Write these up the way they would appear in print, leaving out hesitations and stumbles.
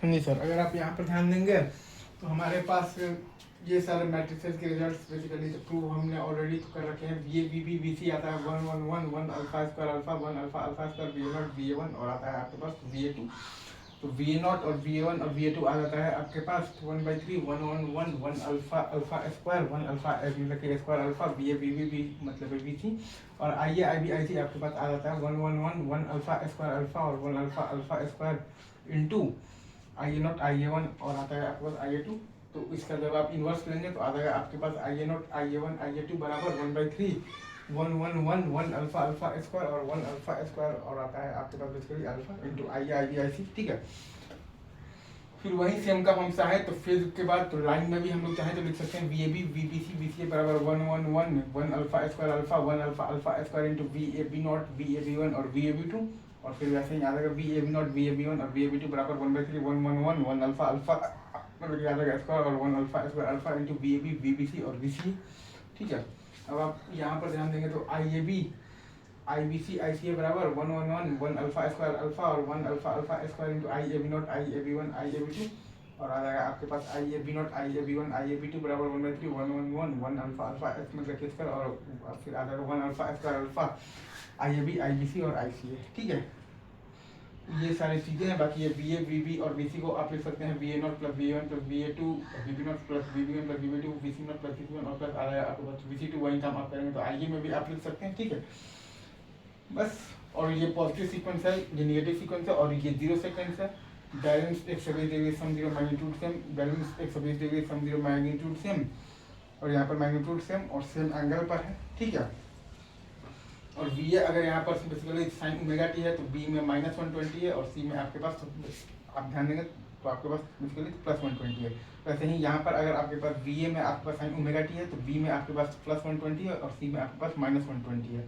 नहीं सर, अगर आप यहाँ पर ध्यान देंगे तो हमारे पास ये सारे मैट्रिसेस के रिजल्ट्स बेसिकली तो प्रूव हमने ऑलरेडी तो कर रखे हैं। ये वी बी वी सी आता है 1 1 1 1 alpha square alpha 1 alpha alpha square V A not V A one, और आता है आपके पास वी ए टू। तो वी ए नॉट और वी ए वन और वी ए टू आ जाता है आपके पास 1/3 1 1 1 1 अल्फा अल्फा स्क्वायर 1 अल्फा मतलब कि square alpha V A V B V मतलब वी सी। और I A I B I सी आपके पास आ जाता है 1 1 1 1 अल्फा स्क्वायर अल्फा और 1 alpha alpha square into I A not I A one, और आता है आपके पास आई ए टू। तो इसका जब आप इन्वर्स लेंगे तो आ जाएगा आपके पास I A not I A one I A two बराबर 1/3 1 1 1 1 अल्फा अल्फा स्क्वायर और 1 अल्फा स्क्वायर, और आता है आपके पास basically alpha into I A I B I C. ठीक है, फिर वही सेम का हम चाहे तो फिर के बाद तो लाइन में भी हम लोग चाहें तो लिख सकते हैं V A B V B C V C बराबर 1 1 1 1 alpha square alpha 1 alpha alpha square into V A B not V A B one और वी ए बी टू। और फिर वैसे ही आ जाएगा V A B not V A B one और V A B two बराबर 1/3 1 1 1 1 alpha alpha मतलब आ जाएगा स्क्वायर और 1 alpha square alpha into V A B V B C और वी सी। ठीक है, अब आप यहाँ पर ध्यान देंगे तो आई ए बी आई बी सी आई सी ए बराबर 1 1 1 1 अल्फा स्क्वायर अल्फा और 1 alpha alpha square into I A B naught I A B one I A B two. और आ जाएगा आपके पास I A B naught I A B one I A B two बराबर 1/3 1 1 1 1 alpha alpha S मतलब के square और फिर आ जाएगा 1 alpha square alpha I A B I B C और आई सी ए। ठीक है, ये सारी चीज़ें हैं। बाकी ये वी ए वी बी और वी सी को आप लिख सकते हैं V A nought plus V A one plus V A two V B nought plus V B one plus V B two V C nought plus V C one और plus आ जाएगा आपके पास वी सी टू। वही काम आप करेंगे तो आई ए में भी आप लिख सकते हैं। ठीक है, बस। और ये पॉजिटिव सीक्वेंस है, ये निगेटिव सीक्वेंस है, और ये 0 सेकेंड्स है। बैलेंस 120 डिग्री सम 0 मैग्नीट्यूड सेम, बैलेंस 120 डिग्री सम 0 मैग्नीट्यूड सेम, और यहाँ पर मैग्नीट्यूड सेम और सेम एंगल पर है। ठीक है, और वी ए अगर यहाँ पर बेसिकली साइन ओमेगा टी है तो बी में -120 है और सी में आपके पास आप ध्यान देंगे तो आपके पास बेसिकली +120 है। वैसे ही यहाँ पर अगर आपके पास वी ए में आपके पास साइन ओमेगा टी है तो बी में आपके पास +120 है और सी में आपके पास -120 है।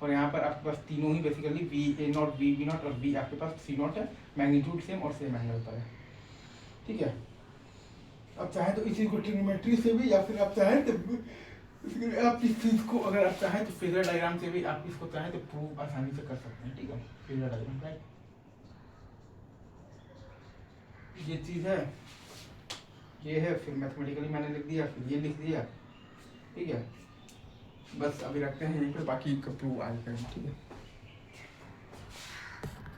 और यहाँ पर आपके पास तीनों ही basically V A not V B naught और बी आपके पास सी नॉट है, मैग्नीट्यूड सेम और सेम एंगल पर है। ठीक है, अब चाहे तो इसी को ट्रिग्नोमेट्री से भी या फिर आप चाहें तो आप इस चीज़ को अगर आप चाहें तो फेजर डायग्राम से भी आप इसको चाहें तो प्रूव आसानी से कर सकते हैं। ठीक है, फेजर डायग्राम राइट, ये चीज़ है, ये है, फिर मैथमेटिकली मैंने लिख दिया, फिर ये लिख दिया। ठीक है, बस अभी रखते हैं यहीं पे, बाकी का प्रूव आज करेंगे। ठीक है।